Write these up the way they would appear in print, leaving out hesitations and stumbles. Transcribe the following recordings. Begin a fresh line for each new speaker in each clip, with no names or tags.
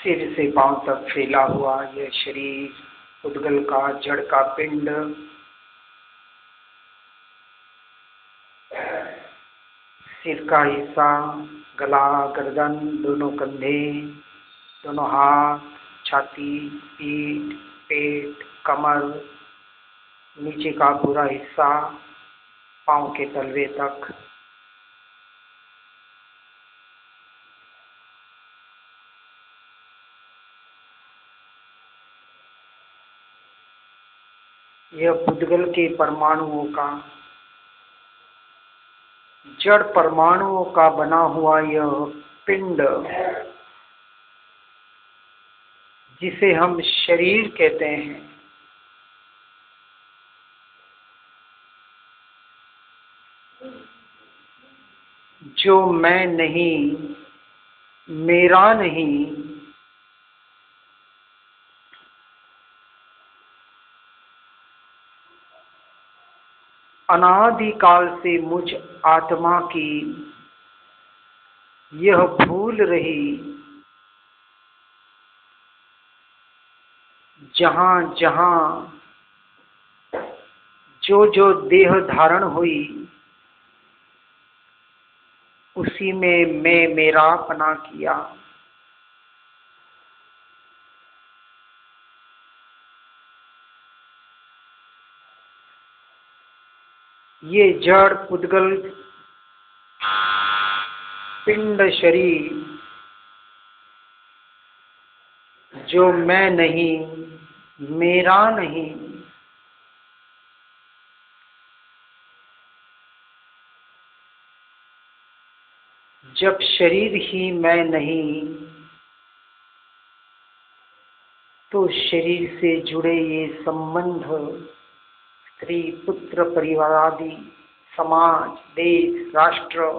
सिर से पांव तक फैला हुआ यह शरीर उद्गल का जड़ का पिंड, सिर का हिस्सा, गला, गर्दन, दोनों कंधे, दोनों हाथ, छाती, पीठ, पेट, कमर, नीचे का पूरा हिस्सा, पांव के तलवे तक। यह पुद्गल के परमाणुओं का, जड़ परमाणुओं का बना हुआ यह पिंड, जिसे हम शरीर कहते हैं, जो मैं नहीं, मेरा नहीं, अनादिकाल से मुझ आत्मा की यह भूल रही, जहां जहां जो जो देह धारण हुई, उसी में मैं मेरापना किया। ये जड़ पुद्गल पिंड शरीर, जो मैं नहीं, मेरा नहीं, जब शरीर ही मैं नहीं, तो शरीर से जुड़े ये संबंध, स्त्री, पुत्र, परिवार आदि, समाज, देश, राष्ट्र,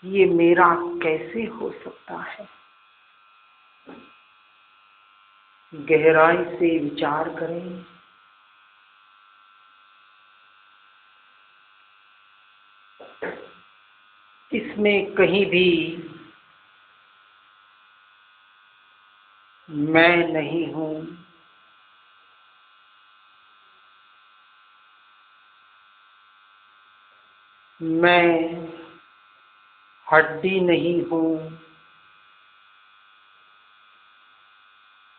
ये मेरा कैसे हो सकता है? गहराई से विचार करें। इसमें कहीं भी मैं नहीं हूं, मैं हड्डी नहीं हूं,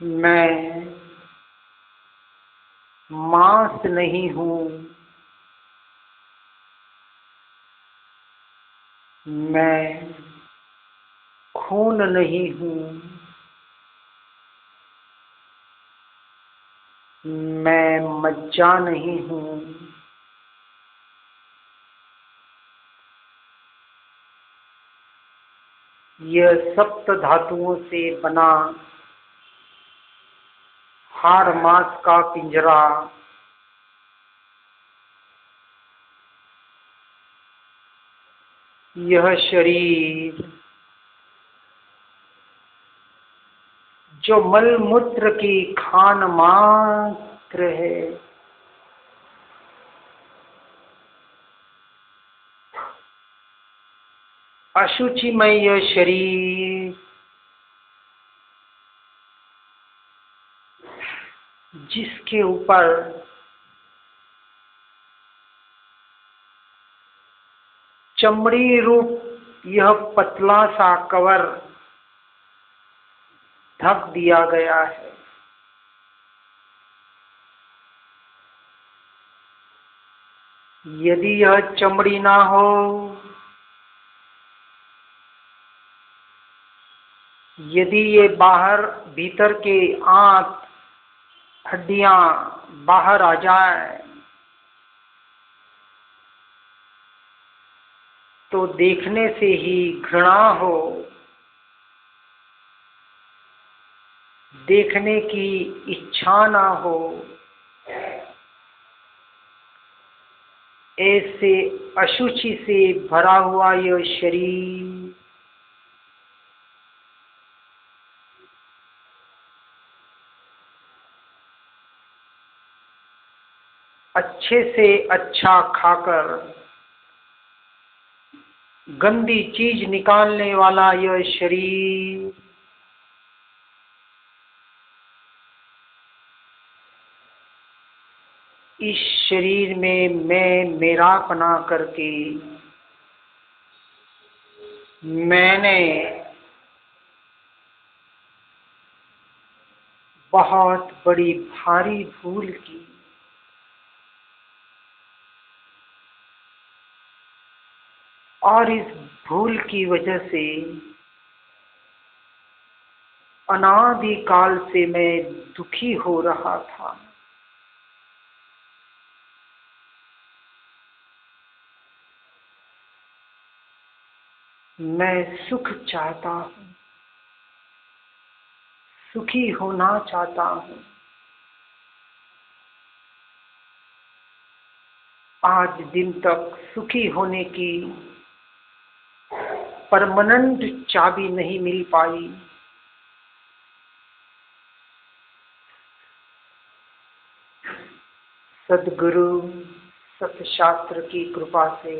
मैं मांस नहीं हूं, मैं खून नहीं हूं, मैं मज्जा नहीं हूं, यह सप्त धातुओं से बना हाड़ मांस का पिंजरा, यह शरीर, जो मल मूत्र की खान मात्र है, अशुचिमय यह शरीर, जिसके ऊपर चमड़ी रूप यह पतला सा कवर ढक दिया गया है। यदि यह चमड़ी ना हो, यदि ये बाहर भीतर के आंत हड्डियां बाहर आ जाए, तो देखने से ही घृणा हो, देखने की इच्छा ना हो, ऐसे अशुचि से भरा हुआ यह शरीर अच्छे से अच्छा खाकर गंदी चीज निकालने वाला यह शरीर शरीर में मैं मेरापना करके मैंने बहुत बड़ी भारी भूल की। और इस भूल की वजह से अनादिकाल से मैं दुखी हो रहा था। मैं सुख चाहता हूँ, सुखी होना चाहता हूँ। आज दिन तक सुखी होने की परमानेंट चाबी नहीं मिल पाई। सद्गुरु सतशास्त्र की कृपा से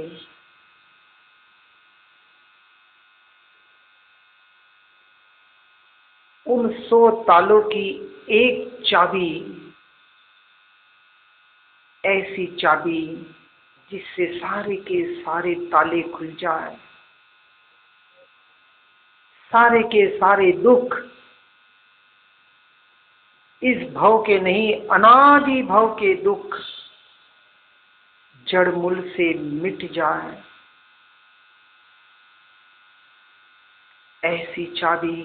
उन 100 तालों की एक चाबी, ऐसी चाबी जिससे सारे के सारे ताले खुल जाए, सारे के सारे दुख इस भव के नहीं, अनादि भव के दुख जड़ मूल से मिट जाए, ऐसी चाबी,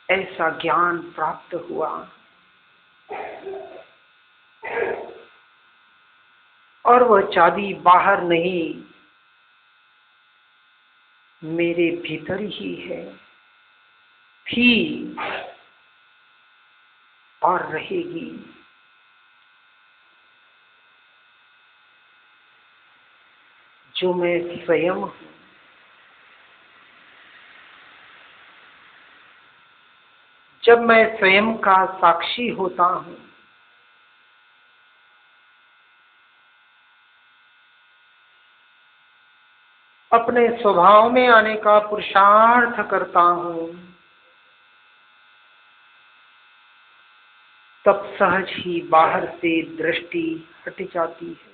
ऐसा ज्ञान प्राप्त हुआ। और वह चाबी बाहर नहीं, मेरे भीतर ही है, थी और रहेगी। जो मैं स्वयं हूँ। जब मैं स्वयं का साक्षी होता हूँ, अपने स्वभाव में आने का पुरुषार्थ करता हूँ, तब सहज ही बाहर से दृष्टि हट जाती है।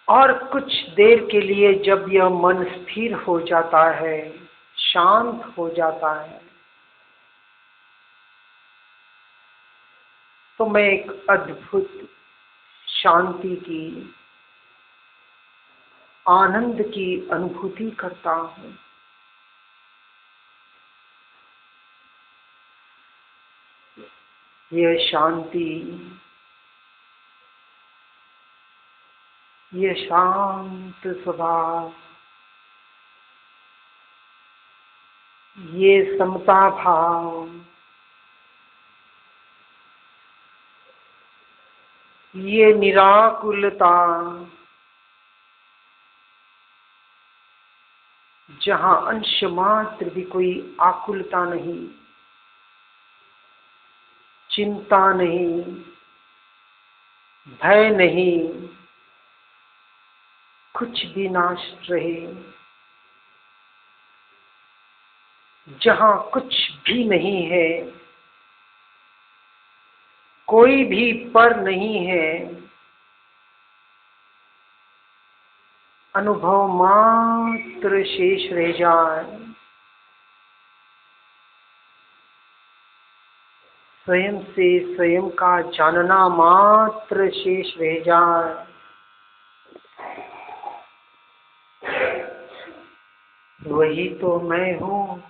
और कुछ देर के लिए जब यह मन स्थिर हो जाता है, शांत हो जाता है, तो मैं एक अद्भुत शांति की, आनंद की अनुभूति करता हूँ। यह शांति, ये शांत स्वभाव, ये समता भाव, ये निराकुलता, जहाँ अंश मात्र भी कोई आकुलता नहीं, चिंता नहीं, भय नहीं, कुछ भी नाश रहे, जहाँ कुछ भी नहीं है, कोई भी पर नहीं है, अनुभव मात्र शेष रह जाए, स्वयं से स्वयं का जानना मात्र शेष रह जाए, वही तो मैं हूँ,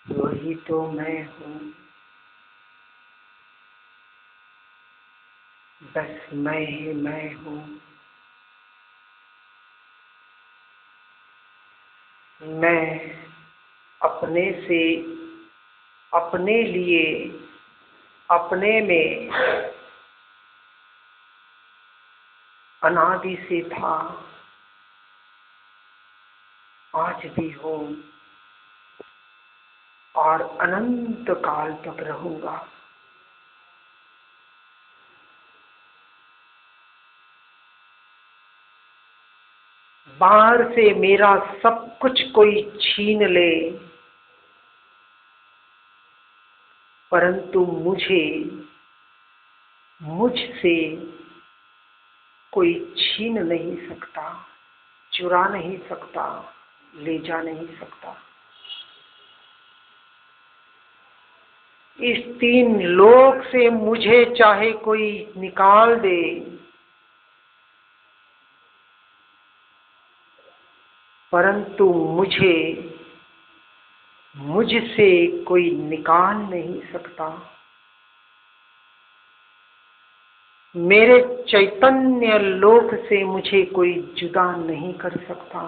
वही तो मैं हूँ। बस मैं ही मैं हूँ। मैं अपने से, अपने लिए, अपने में अनादि से था, आज भी हूँ और अनंत काल तक रहूंगा। बाहर से मेरा सब कुछ कोई छीन ले, परंतु मुझसे कोई छीन नहीं सकता, चुरा नहीं सकता, ले जा नहीं सकता। इस 3 लोक से मुझे चाहे कोई निकाल दे, परंतु मुझसे कोई निकाल नहीं सकता। मेरे चैतन्य लोक से मुझे कोई जुदा नहीं कर सकता।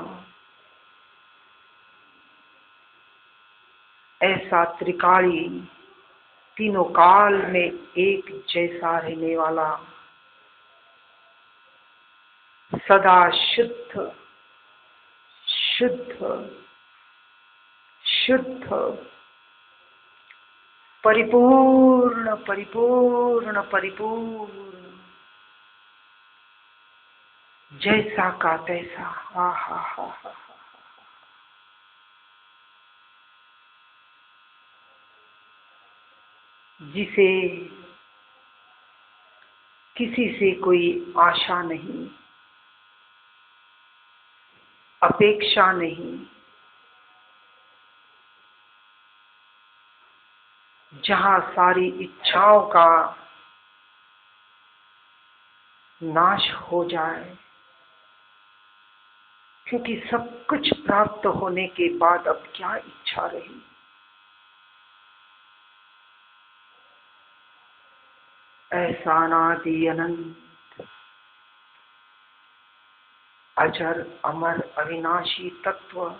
ऐसा त्रिकाली, तीनों काल में एक जैसा रहने वाला, सदा शुद्ध शुद्ध शुद्ध, परिपूर्ण परिपूर्ण परिपूर्ण, जैसा का तैसा। हा हा हा हा। जिसे किसी से कोई आशा नहीं, अपेक्षा नहीं, जहां सारी इच्छाओं का नाश हो जाए, क्योंकि सब कुछ प्राप्त होने के बाद अब क्या इच्छा रही। ऐसा अनादि अनंत अजर अमर अविनाशी तत्व,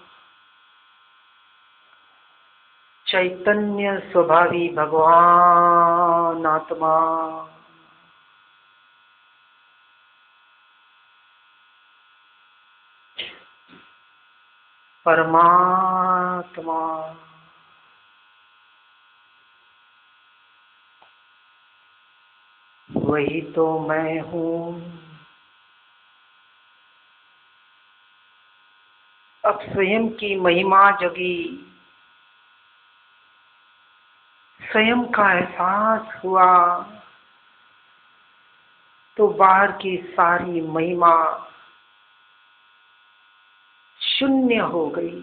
चैतन्य स्वभावी भगवान आत्मा, परमात्मा, वही तो मैं हूँ। अब स्वयं की महिमा जगी, स्वयं का एहसास हुआ, तो बाहर की सारी महिमा शून्य हो गई।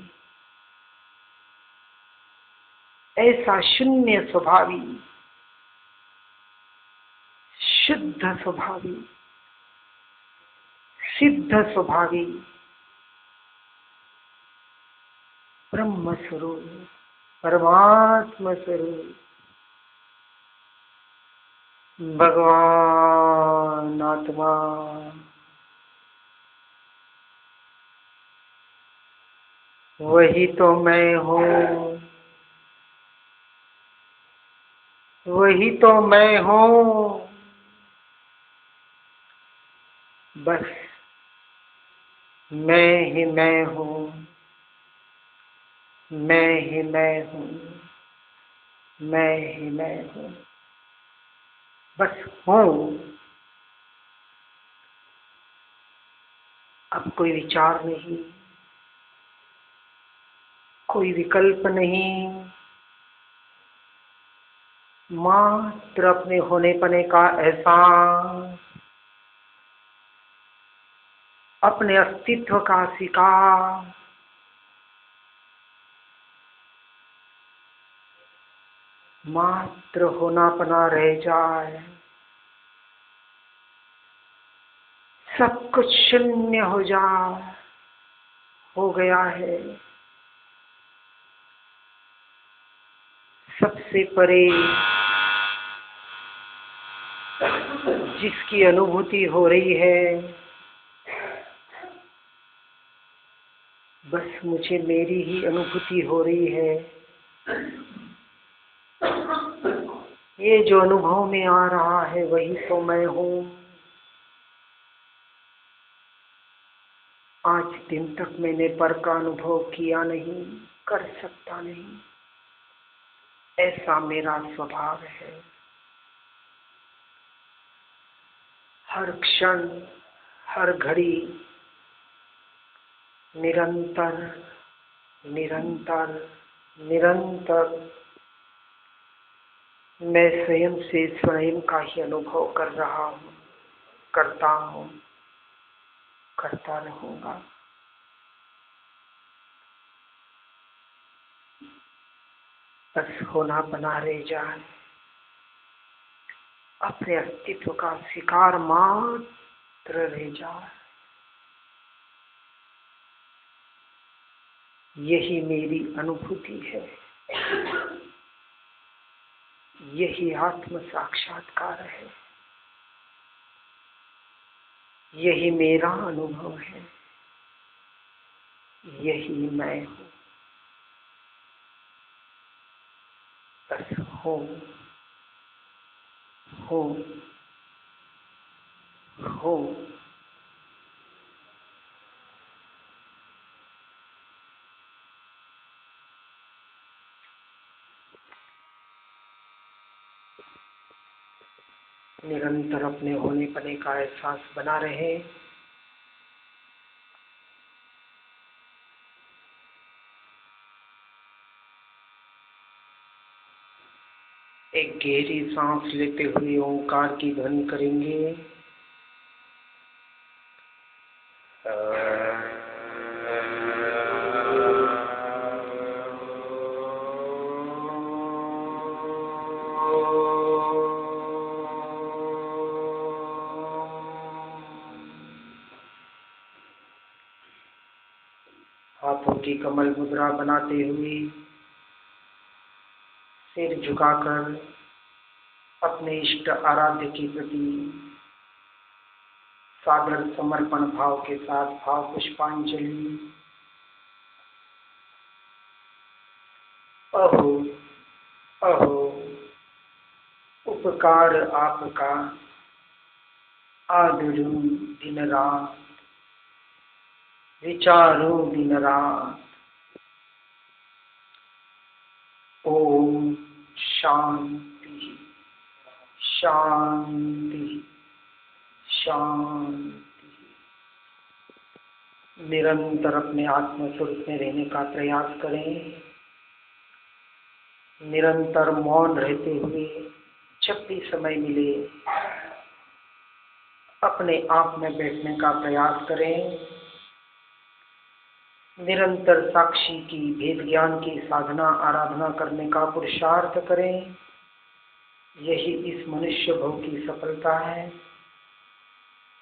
ऐसा शून्य स्वभावी, शुद्ध स्वभावी, सिद्ध स्वभावी ब्रह्म स्वरूप, परमात्मा स्वरूप भगवान आत्मा, वही तो मैं हूँ, वही तो मैं हूँ। बस मैं ही मैं हूँ, मैं ही मैं हूँ, मैं ही मैं हूँ। बस हूँ। अब कोई विचार नहीं, कोई विकल्प नहीं, मात्र अपने होने पने का एहसास, अपने अस्तित्व का स्वीकार, मात्र होना पना रह जाए, सब कुछ शून्य हो जाए, हो गया है। सबसे परे जिसकी अनुभूति हो रही है, बस मुझे मेरी ही अनुभूति हो रही है। ये जो अनुभव में आ रहा है वही तो मैं हूँ। आज दिन तक मैंने पर का अनुभव किया नहीं, कर सकता नहीं, ऐसा मेरा स्वभाव है। हर क्षण, हर घड़ी निरंतर निरंतर निरंतर मैं स्वयं से स्वयं का ही अनुभव कर रहा हूँ, करता हूँ, करता रहूँगा। बस होना बना रह जाए, अपने अस्तित्व का शिकार मात्र रह जाए। यही मेरी अनुभूति है, यही आत्म साक्षात्कार है, यही मेरा अनुभव है, यही मैं हूँ। बस हो हो हो। निरंतर अपने होने पने का एहसास बना रहे। एक गहरी सांस लेते हुए ओंकार की ध्वनि करेंगे। हाथों की कमल मुद्रा बनाते हुए सिर झुकाकर अपने इष्ट आराध्य के प्रति सादर समर्पण भाव के साथ भाव पुष्पांजलि। अहो अहो उपकार आपका आदरू दिन रात, विचारो दिन रात। ओम शांति शांति शांति। निरंतर अपने आत्म स्वरूप में रहने का प्रयास करें। निरंतर मौन रहते हुए जब भी समय मिले अपने आप में बैठने का प्रयास करें। निरंतर साक्षी की भेद ज्ञान की साधना आराधना करने का पुरुषार्थ करें। यही इस मनुष्य भव की सफलता है।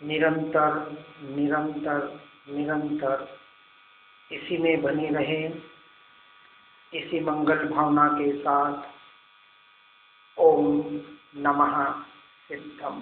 निरंतर निरंतर निरंतर इसी में बने रहें, इसी मंगल भावना के साथ। ओम नमः सिद्धम।